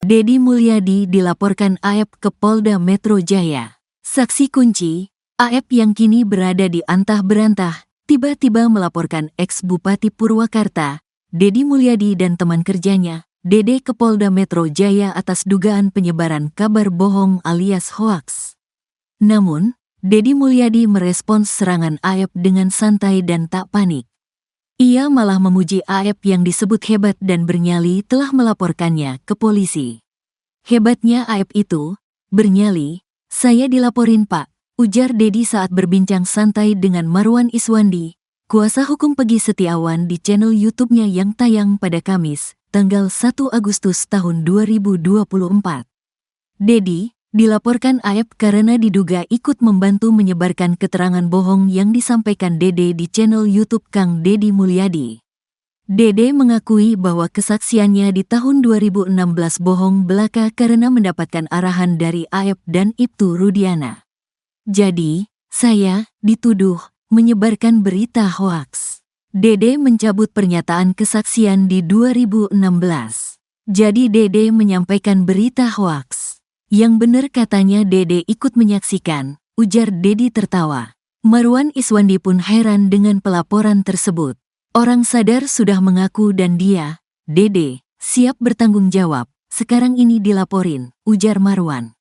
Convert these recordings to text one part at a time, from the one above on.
Deddy Mulyadi dilaporkan AEP ke Polda Metro Jaya. Saksi kunci, AEP yang kini berada di antah berantah, tiba-tiba melaporkan ex-Bupati Purwakarta, Deddy Mulyadi dan teman kerjanya, Dede ke Polda Metro Jaya atas dugaan penyebaran kabar bohong alias hoaks. Namun, Deddy Mulyadi merespons serangan AEP dengan santai dan tak panik. Ia malah memuji AEP yang disebut hebat dan bernyali telah melaporkannya ke polisi. Hebatnya AEP itu, bernyali, saya dilaporin Pak, ujar Deddy saat berbincang santai dengan Marwan Iswandi, kuasa hukum Peggy Setiawan di channel YouTube-nya yang tayang pada Kamis, tanggal 1 Agustus tahun 2024. Deddy dilaporkan AEP karena diduga ikut membantu menyebarkan keterangan bohong yang disampaikan Dede di channel YouTube Kang Deddy Mulyadi. Dede mengakui bahwa kesaksiannya di tahun 2016 bohong belaka karena mendapatkan arahan dari AEP dan Ibtu Rudiana. Jadi, saya dituduh menyebarkan berita hoaks. Dede mencabut pernyataan kesaksian di 2016. Jadi Dede menyampaikan berita hoaks. Yang benar katanya Dede ikut menyaksikan, ujar Deddy tertawa. Marwan Iswandi pun heran dengan pelaporan tersebut. Orang sadar sudah mengaku dan dia, Dede, siap bertanggung jawab. Sekarang ini dilaporin, ujar Marwan.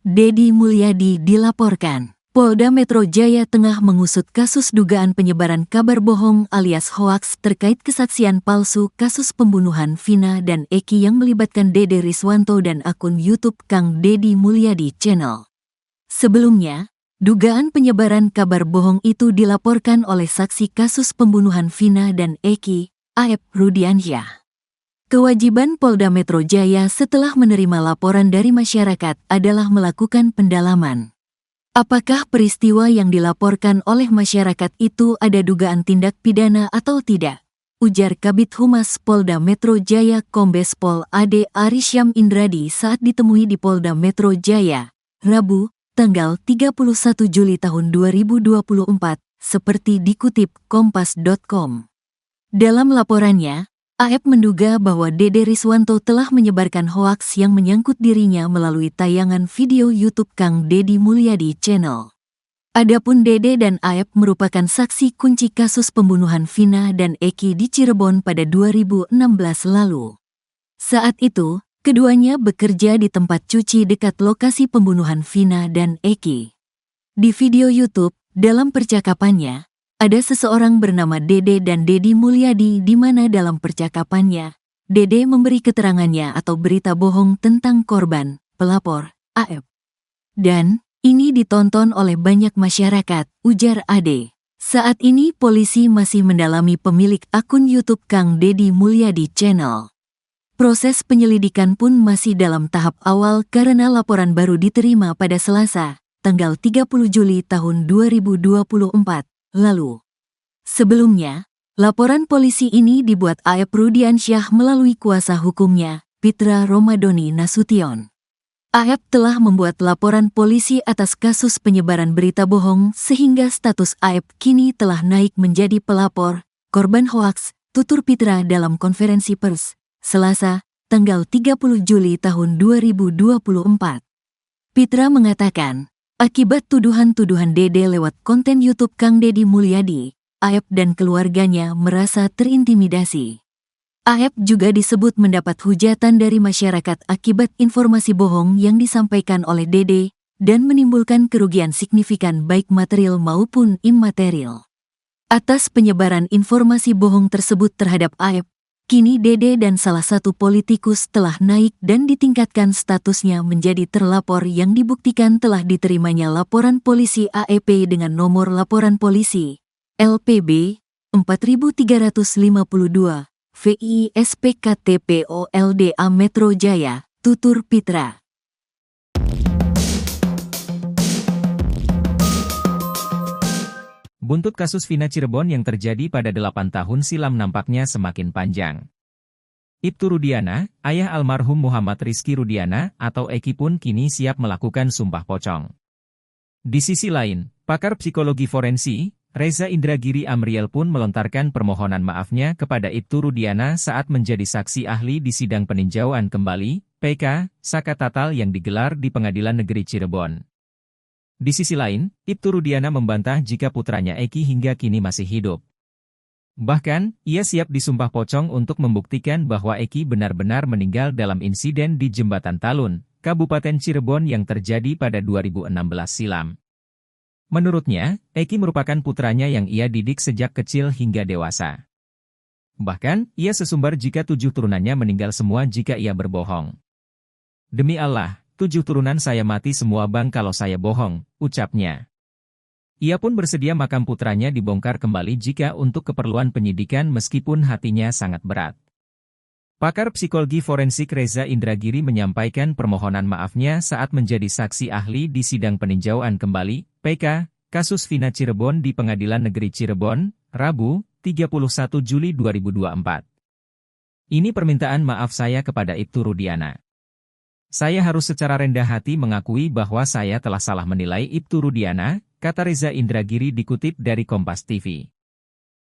Deddy Mulyadi dilaporkan. Polda Metro Jaya tengah mengusut kasus dugaan penyebaran kabar bohong alias hoaks terkait kesaksian palsu kasus pembunuhan Vina dan Eki yang melibatkan Dede Riswanto dan akun YouTube Kang Deddy Mulyadi Channel. Sebelumnya, dugaan penyebaran kabar bohong itu dilaporkan oleh saksi kasus pembunuhan Vina dan Eki, AEP Rudiansyah. Kewajiban Polda Metro Jaya setelah menerima laporan dari masyarakat adalah melakukan pendalaman. Apakah peristiwa yang dilaporkan oleh masyarakat itu ada dugaan tindak pidana atau tidak? Ujar Kabid Humas Polda Metro Jaya Kombes Pol Ade Arisyam Indradi saat ditemui di Polda Metro Jaya, Rabu, tanggal 31 Juli tahun 2024, seperti dikutip Kompas.com. Dalam laporannya, AEP menduga bahwa Dede Riswanto telah menyebarkan hoaks yang menyangkut dirinya melalui tayangan video YouTube Kang Deddy Mulyadi Channel. Adapun Dede dan AEP merupakan saksi kunci kasus pembunuhan Vina dan Eki di Cirebon pada 2016 lalu. Saat itu, keduanya bekerja di tempat cuci dekat lokasi pembunuhan Vina dan Eki. Di video YouTube, dalam percakapannya, ada seseorang bernama Dede dan Deddy Mulyadi di mana dalam percakapannya, Dede memberi keterangannya atau berita bohong tentang korban, pelapor, AEP. Dan, ini ditonton oleh banyak masyarakat, ujar Ade. Saat ini polisi masih mendalami pemilik akun YouTube Kang Deddy Mulyadi Channel. Proses penyelidikan pun masih dalam tahap awal karena laporan baru diterima pada Selasa, tanggal 30 Juli tahun 2024. lalu. Sebelumnya, laporan polisi ini dibuat AEP Rudiansyah melalui kuasa hukumnya, Pitra Romadoni Nasution. AEP telah membuat laporan polisi atas kasus penyebaran berita bohong sehingga status AEP kini telah naik menjadi pelapor, korban hoaks, tutur Pitra dalam konferensi pers, Selasa, tanggal 30 Juli tahun 2024. Pitra mengatakan, akibat tuduhan-tuduhan Dede lewat konten YouTube Kang Deddy Mulyadi, AEP dan keluarganya merasa terintimidasi. AEP juga disebut mendapat hujatan dari masyarakat akibat informasi bohong yang disampaikan oleh Dede dan menimbulkan kerugian signifikan baik material maupun imaterial. Atas penyebaran informasi bohong tersebut terhadap AEP, kini Dede dan salah satu politikus telah naik dan ditingkatkan statusnya menjadi terlapor yang dibuktikan telah diterimanya laporan polisi AEP dengan nomor laporan polisi LPB 4352 VI SPKTPOLDA Metro Jaya, tutur Pitra. Buntut kasus Vina Cirebon yang terjadi pada 8 tahun silam nampaknya semakin panjang. Ibtu Rudiana, ayah almarhum Muhammad Rizky Rudiana atau Eki pun kini siap melakukan sumpah pocong. Di sisi lain, pakar psikologi forensik, Reza Indragiri Amriel pun melontarkan permohonan maafnya kepada Ibtu Rudiana saat menjadi saksi ahli di sidang peninjauan kembali PK, Saka Tatal yang digelar di Pengadilan Negeri Cirebon. Di sisi lain, Ibtu Rudiana membantah jika putranya Eki hingga kini masih hidup. Bahkan, ia siap disumpah pocong untuk membuktikan bahwa Eki benar-benar meninggal dalam insiden di Jembatan Talun, Kabupaten Cirebon yang terjadi pada 2016 silam. Menurutnya, Eki merupakan putranya yang ia didik sejak kecil hingga dewasa. Bahkan, ia sesumbar jika 7 turunannya meninggal semua jika ia berbohong. Demi Allah, 7 turunan saya mati semua bang kalau saya bohong, ucapnya. Ia pun bersedia makam putranya dibongkar kembali jika untuk keperluan penyidikan meskipun hatinya sangat berat. Pakar psikologi forensik Reza Indragiri menyampaikan permohonan maafnya saat menjadi saksi ahli di sidang peninjauan kembali, PK, kasus Vina Cirebon di Pengadilan Negeri Cirebon, Rabu, 31 Juli 2024. Ini permintaan maaf saya kepada Ibtu Rudiana. Saya harus secara rendah hati mengakui bahwa saya telah salah menilai Ibtu Rudiana, kata Reza Indragiri dikutip dari Kompas TV.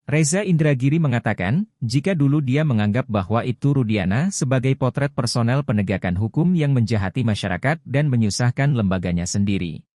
Reza Indragiri mengatakan, jika dulu dia menganggap bahwa Ibtu Rudiana sebagai potret personel penegakan hukum yang menjahati masyarakat dan menyusahkan lembaganya sendiri.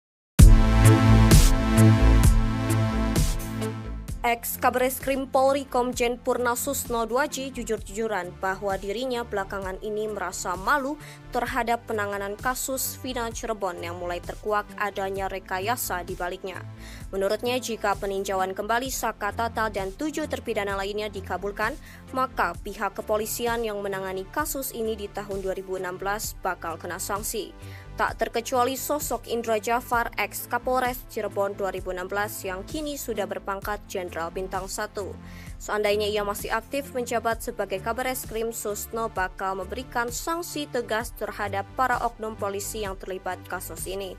Ex-Kabareskrim Polri Komjen Purna Susno 2J jujur-jujuran bahwa dirinya belakangan ini merasa malu terhadap penanganan kasus Vina Cirebon yang mulai terkuak adanya rekayasa di baliknya. Menurutnya, jika peninjauan kembali Saka Tatal dan 7 terpidana lainnya dikabulkan, maka pihak kepolisian yang menangani kasus ini di tahun 2016 bakal kena sanksi. Tak terkecuali sosok Indra Jafar ex-Kapolres Cirebon 2016 yang kini sudah berpangkat Jenderal Bintang 1. Seandainya ia masih aktif menjabat sebagai Kabareskrim, Susno bakal memberikan sanksi tegas terhadap para oknum polisi yang terlibat kasus ini.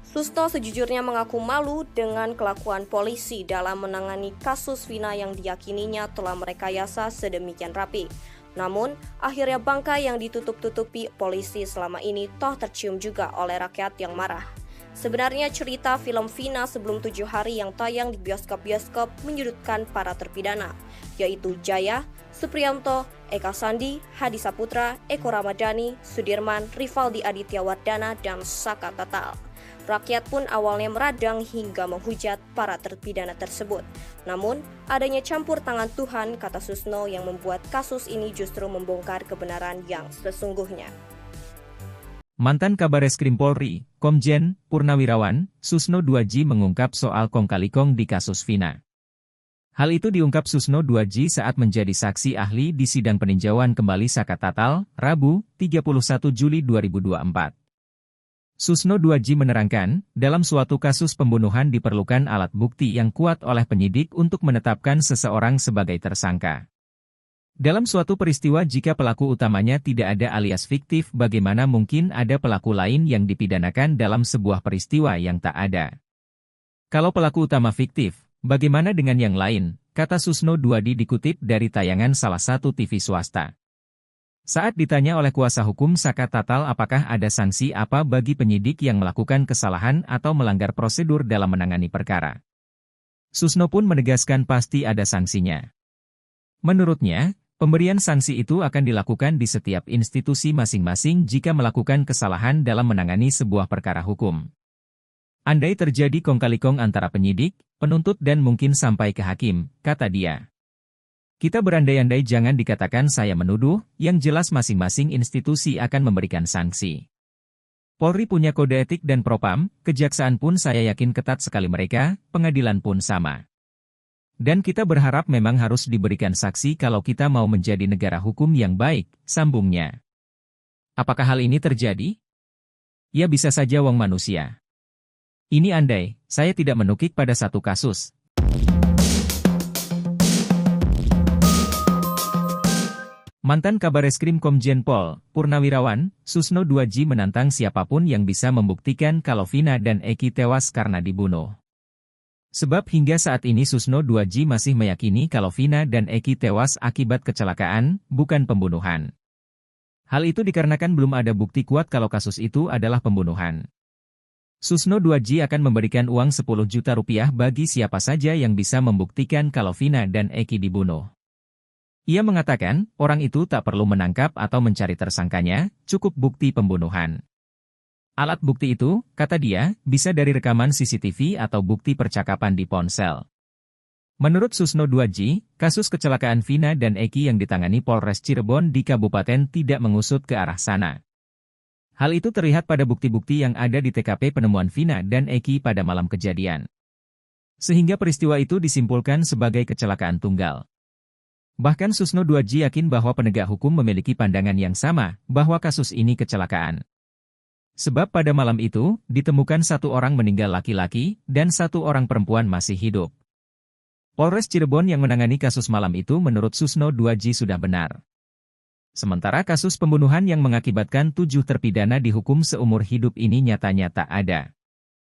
Susno sejujurnya mengaku malu dengan kelakuan polisi dalam menangani kasus Vina yang diyakininya telah merekayasa sedemikian rapi. Namun, akhirnya bangkai yang ditutup-tutupi polisi selama ini toh tercium juga oleh rakyat yang marah. Sebenarnya cerita film Vina sebelum 7 hari yang tayang di bioskop-bioskop menyudutkan para terpidana, yaitu Jaya, Supriyanto, Eka Sandi, Hadi Saputra, Eko Ramadhani, Sudirman, Rivaldi Aditya Wardana, dan Saka Tatal. Rakyat pun awalnya meradang hingga menghujat para terpidana tersebut. Namun, adanya campur tangan Tuhan, kata Susno, yang membuat kasus ini justru membongkar kebenaran yang sesungguhnya. Mantan Kabareskrim Polri, Komjen Purnawirawan, Susno 2J mengungkap soal kong-kali-kong di kasus Vina. Hal itu diungkap Susno 2J saat menjadi saksi ahli di sidang peninjauan kembali Saka Tatal, Rabu, 31 Juli 2024. Susno 2J menerangkan, dalam suatu kasus pembunuhan diperlukan alat bukti yang kuat oleh penyidik untuk menetapkan seseorang sebagai tersangka. Dalam suatu peristiwa jika pelaku utamanya tidak ada alias fiktif, bagaimana mungkin ada pelaku lain yang dipidanakan dalam sebuah peristiwa yang tak ada? Kalau pelaku utama fiktif, bagaimana dengan yang lain? Kata Susno 2J dikutip dari tayangan salah satu TV swasta. Saat ditanya oleh kuasa hukum Saka Tatal apakah ada sanksi apa bagi penyidik yang melakukan kesalahan atau melanggar prosedur dalam menangani perkara, Susno pun menegaskan pasti ada sanksinya. Menurutnya, pemberian sanksi itu akan dilakukan di setiap institusi masing-masing jika melakukan kesalahan dalam menangani sebuah perkara hukum. Andai terjadi kong-kali-kong antara penyidik, penuntut dan mungkin sampai ke hakim, kata dia. Kita berandai-andai, jangan dikatakan saya menuduh, yang jelas masing-masing institusi akan memberikan sanksi. Polri punya kode etik dan propam, kejaksaan pun saya yakin ketat sekali mereka, pengadilan pun sama. Dan kita berharap memang harus diberikan saksi kalau kita mau menjadi negara hukum yang baik, sambungnya. Apakah hal ini terjadi? Ya bisa saja wong manusia. Ini andai, saya tidak menukik pada satu kasus. Mantan Kabareskrim Komjen Pol Purnawirawan, Susno 2J menantang siapapun yang bisa membuktikan kalau Vina dan Eki tewas karena dibunuh. Sebab hingga saat ini Susno 2J masih meyakini kalau Vina dan Eki tewas akibat kecelakaan, bukan pembunuhan. Hal itu dikarenakan belum ada bukti kuat kalau kasus itu adalah pembunuhan. Susno 2J akan memberikan uang 10 juta rupiah bagi siapa saja yang bisa membuktikan kalau Vina dan Eki dibunuh. Ia mengatakan, orang itu tak perlu menangkap atau mencari tersangkanya, cukup bukti pembunuhan. Alat bukti itu, kata dia, bisa dari rekaman CCTV atau bukti percakapan di ponsel. Menurut Susno Duaji, kasus kecelakaan Vina dan Eki yang ditangani Polres Cirebon di Kabupaten tidak mengusut ke arah sana. Hal itu terlihat pada bukti-bukti yang ada di TKP penemuan Vina dan Eki pada malam kejadian. Sehingga peristiwa itu disimpulkan sebagai kecelakaan tunggal. Bahkan Susno Duaji yakin bahwa penegak hukum memiliki pandangan yang sama, bahwa kasus ini kecelakaan. Sebab pada malam itu, ditemukan 1 orang meninggal laki-laki, dan 1 orang perempuan masih hidup. Polres Cirebon yang menangani kasus malam itu menurut Susno Duaji sudah benar. Sementara kasus pembunuhan yang mengakibatkan 7 terpidana dihukum seumur hidup ini nyatanya tak ada.